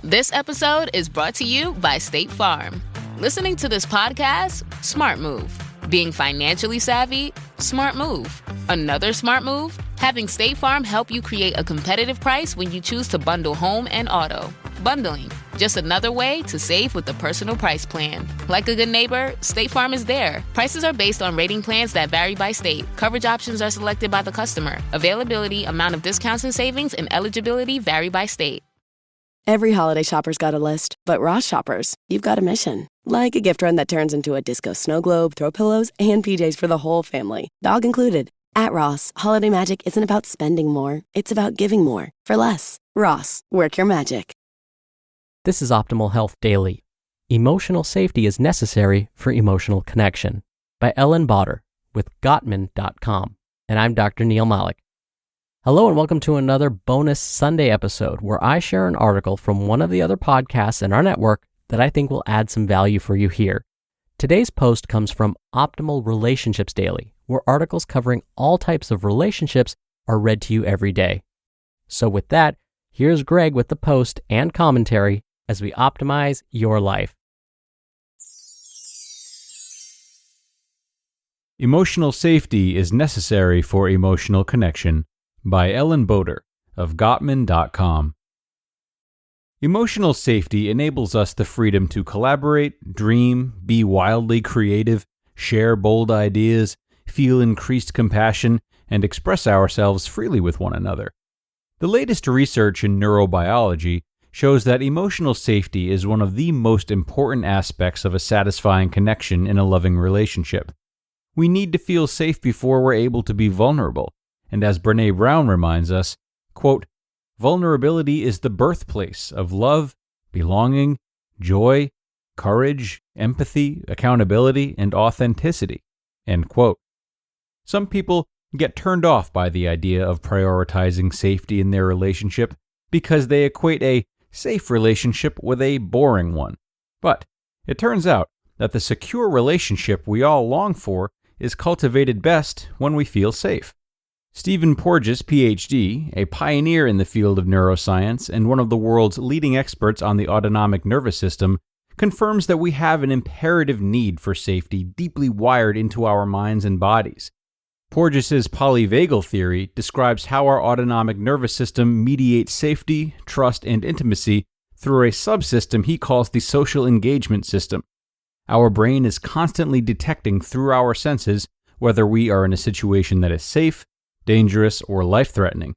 This episode is brought to you by State Farm. Listening to this podcast? Smart move. Being financially savvy? Smart move. Another smart move? Having State Farm help you create a competitive price when you choose to bundle home and auto. Bundling, just another way to save with the personal price plan. Like a good neighbor, State Farm is there. Prices are based on rating plans that vary by state. Coverage options are selected by the customer. Availability, amount of discounts and savings, and eligibility vary by state. Every holiday shopper's got a list, but Ross shoppers, you've got a mission. Like a gift run that turns into a disco snow globe, throw pillows, and PJs for the whole family, dog included. At Ross, holiday magic isn't about spending more, it's about giving more for less. Ross, work your magic. This is Optimal Health Daily. Emotional safety is necessary for emotional connection by Ellen Boeder with Gottman.com. And I'm Dr. Neil Malik. Hello and welcome to another bonus Sunday episode where I share an article from one of the other podcasts in our network that I think will add some value for you here. Today's post comes from Optimal Relationships Daily, where articles covering all types of relationships are read to you every day. So with that, here's Greg with the post and commentary as we optimize your life. Emotional safety is necessary for emotional connection by Ellen Boeder of Gottman.com. Emotional safety enables us the freedom to collaborate, dream, be wildly creative, share bold ideas, feel increased compassion, and express ourselves freely with one another. The latest research in neurobiology shows that emotional safety is one of the most important aspects of a satisfying connection in a loving relationship. We need to feel safe before we're able to be vulnerable. And as Brené Brown reminds us, quote, vulnerability is the birthplace of love, belonging, joy, courage, empathy, accountability, and authenticity, end quote. Some people get turned off by the idea of prioritizing safety in their relationship because they equate a safe relationship with a boring one. But it turns out that the secure relationship we all long for is cultivated best when we feel safe. Stephen Porges, Ph.D., a pioneer in the field of neuroscience and one of the world's leading experts on the autonomic nervous system, confirms that we have an imperative need for safety deeply wired into our minds and bodies. Porges' polyvagal theory describes how our autonomic nervous system mediates safety, trust, and intimacy through a subsystem he calls the social engagement system. Our brain is constantly detecting through our senses whether we are in a situation that is safe, dangerous, or life-threatening.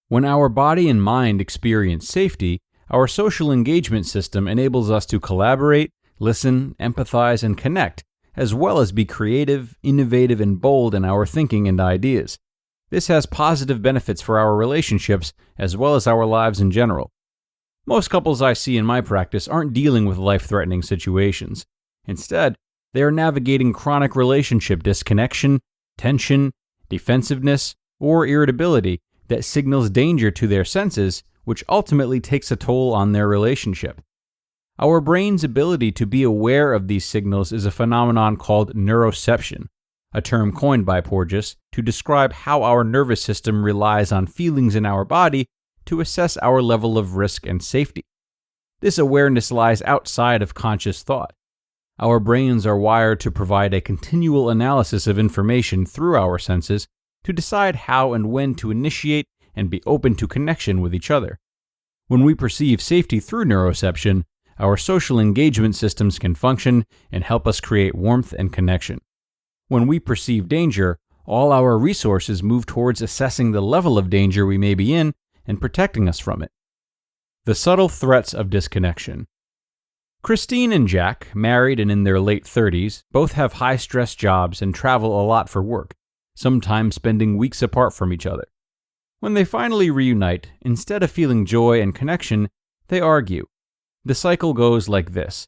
When our body and mind experience safety, our social engagement system enables us to collaborate, listen, empathize, and connect, as well as be creative, innovative, and bold in our thinking and ideas. This has positive benefits for our relationships as well as our lives in general. Most couples I see in my practice aren't dealing with life-threatening situations. Instead, they are navigating chronic relationship disconnection, tension, defensiveness, or irritability that signals danger to their senses, which ultimately takes a toll on their relationship. Our brain's ability to be aware of these signals is a phenomenon called neuroception, a term coined by Porges to describe how our nervous system relies on feelings in our body to assess our level of risk and safety. This awareness lies outside of conscious thought. Our brains are wired to provide a continual analysis of information through our senses to decide how and when to initiate and be open to connection with each other. When we perceive safety through neuroception, our social engagement systems can function and help us create warmth and connection. When we perceive danger, all our resources move towards assessing the level of danger we may be in and protecting us from it. The subtle threats of disconnection. Christine and Jack, married and in their late 30s, both have high-stress jobs and travel a lot for work, sometimes spending weeks apart from each other. When they finally reunite, instead of feeling joy and connection, they argue. The cycle goes like this.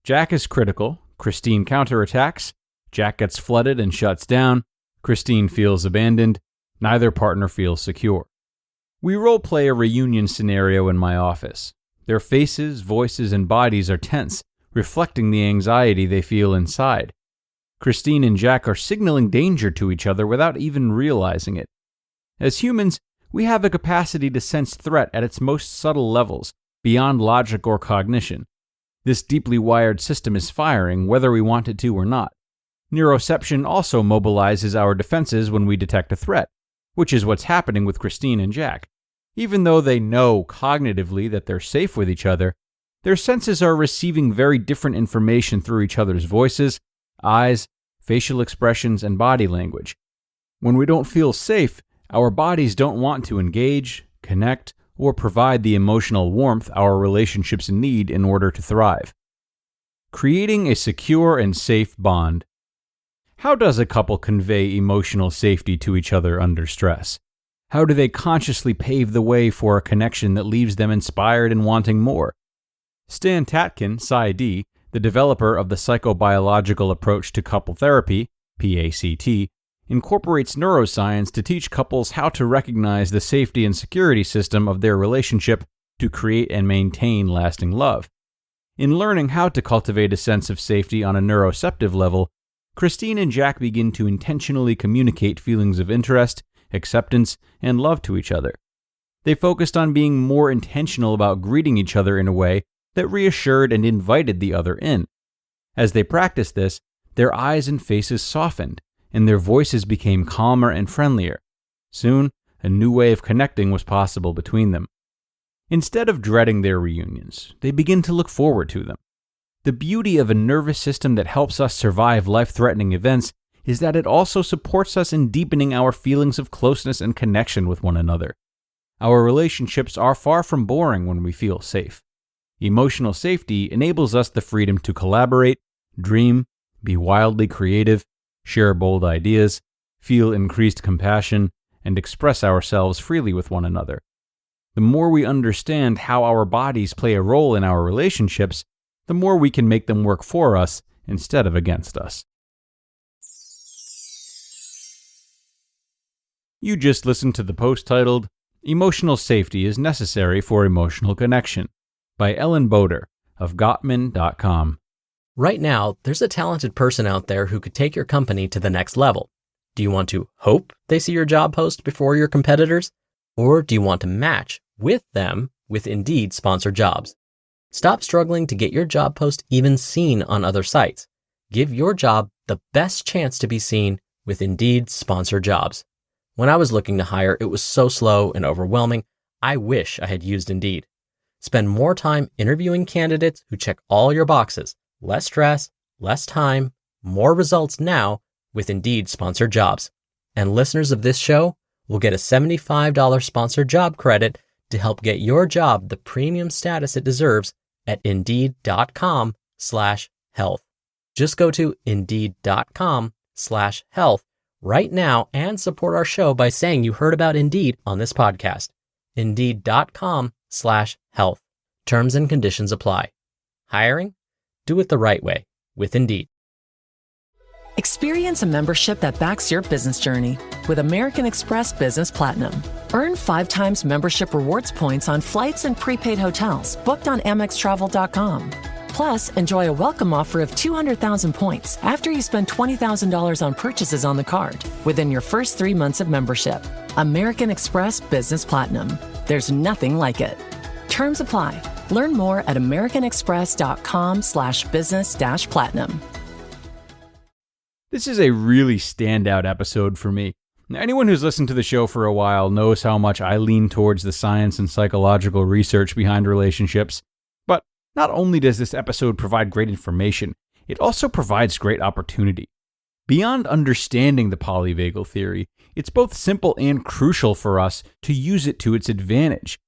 Jack is critical, Christine counterattacks, Jack gets flooded and shuts down, Christine feels abandoned, neither partner feels secure. We role-play a reunion scenario in my office. Their faces, voices, and bodies are tense, reflecting the anxiety they feel inside. Christine and Jack are signaling danger to each other without even realizing it. As humans, we have a capacity to sense threat at its most subtle levels, beyond logic or cognition. This deeply wired system is firing whether we want it to or not. Neuroception also mobilizes our defenses when we detect a threat, which is what's happening with Christine and Jack. Even though they know cognitively that they're safe with each other, their senses are receiving very different information through each other's voices, eyes, facial expressions, and body language. When we don't feel safe, our bodies don't want to engage, connect, or provide the emotional warmth our relationships need in order to thrive. Creating a secure and safe bond. How does a couple convey emotional safety to each other under stress? How do they consciously pave the way for a connection that leaves them inspired and wanting more? Stan Tatkin, PsyD, the developer of the psychobiological approach to couple therapy, PACT, incorporates neuroscience to teach couples how to recognize the safety and security system of their relationship to create and maintain lasting love. In learning how to cultivate a sense of safety on a neuroceptive level, Christine and Jack begin to intentionally communicate feelings of interest, acceptance, and love to each other. They focused on being more intentional about greeting each other in a way that reassured and invited the other in. As they practiced this, their eyes and faces softened, and their voices became calmer and friendlier. Soon, a new way of connecting was possible between them. Instead of dreading their reunions, they begin to look forward to them. The beauty of a nervous system that helps us survive life-threatening events is that it also supports us in deepening our feelings of closeness and connection with one another. Our relationships are far from boring when we feel safe. Emotional safety enables us the freedom to collaborate, dream, be wildly creative, share bold ideas, feel increased compassion, and express ourselves freely with one another. The more we understand how our bodies play a role in our relationships, the more we can make them work for us instead of against us. You just listened to the post titled, Emotional Safety is Necessary for Emotional Connection by Ellen Boeder of Gottman.com. Right now, there's a talented person out there who could take your company to the next level. Do you want to hope they see your job post before your competitors? Or do you want to match with them with Indeed sponsored jobs? Stop struggling to get your job post even seen on other sites. Give your job the best chance to be seen with Indeed sponsored jobs. When I was looking to hire, it was so slow and overwhelming. I wish I had used Indeed. Spend more time interviewing candidates who check all your boxes. Less stress, less time, more results now with Indeed sponsored jobs. And listeners of this show will get a $75 sponsored job credit to help get your job the premium status it deserves at Indeed.com/health. Just go to Indeed.com/health right now and support our show by saying you heard about Indeed on this podcast. Indeed.com/health. Terms and conditions apply. Hiring? Do it the right way with Indeed. Experience a membership that backs your business journey with American Express Business Platinum. Earn 5 times membership rewards points on flights and prepaid hotels booked on AmexTravel.com. Plus, enjoy a welcome offer of 200,000 points after you spend $20,000 on purchases on the card within your first 3 months of membership. American Express Business Platinum. There's nothing like it. Terms apply. Learn more at americanexpress.com/business-platinum. This is a really standout episode for me. Now, anyone who's listened to the show for a while knows how much I lean towards the science and psychological research behind relationships. But not only does this episode provide great information, it also provides great opportunity. Beyond understanding the polyvagal theory, it's both simple and crucial for us to use it to its advantage.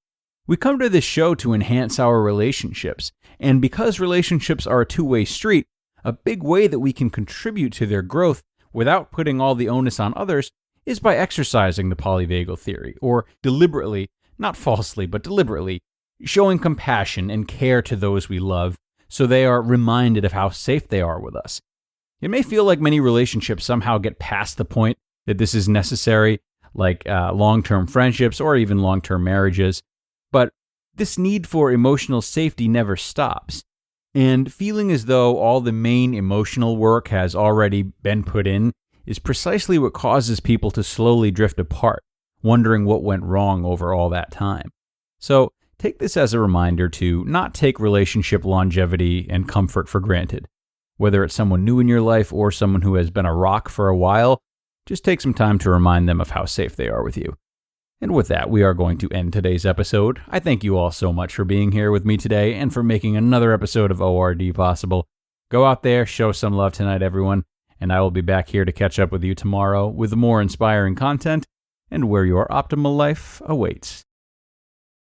We come to this show to enhance our relationships, and because relationships are a two-way street, a big way that we can contribute to their growth without putting all the onus on others is by exercising the polyvagal theory, or deliberately, not falsely, but deliberately, showing compassion and care to those we love so they are reminded of how safe they are with us. It may feel like many relationships somehow get past the point that this is necessary, like long-term friendships or even long-term marriages, but this need for emotional safety never stops. And feeling as though all the main emotional work has already been put in is precisely what causes people to slowly drift apart, wondering what went wrong over all that time. So take this as a reminder to not take relationship longevity and comfort for granted. Whether it's someone new in your life or someone who has been a rock for a while, just take some time to remind them of how safe they are with you. And with that, we are going to end today's episode. I thank you all so much for being here with me today and for making another episode of ORD possible. Go out there, show some love tonight, everyone, and I will be back here to catch up with you tomorrow with more inspiring content and where your optimal life awaits.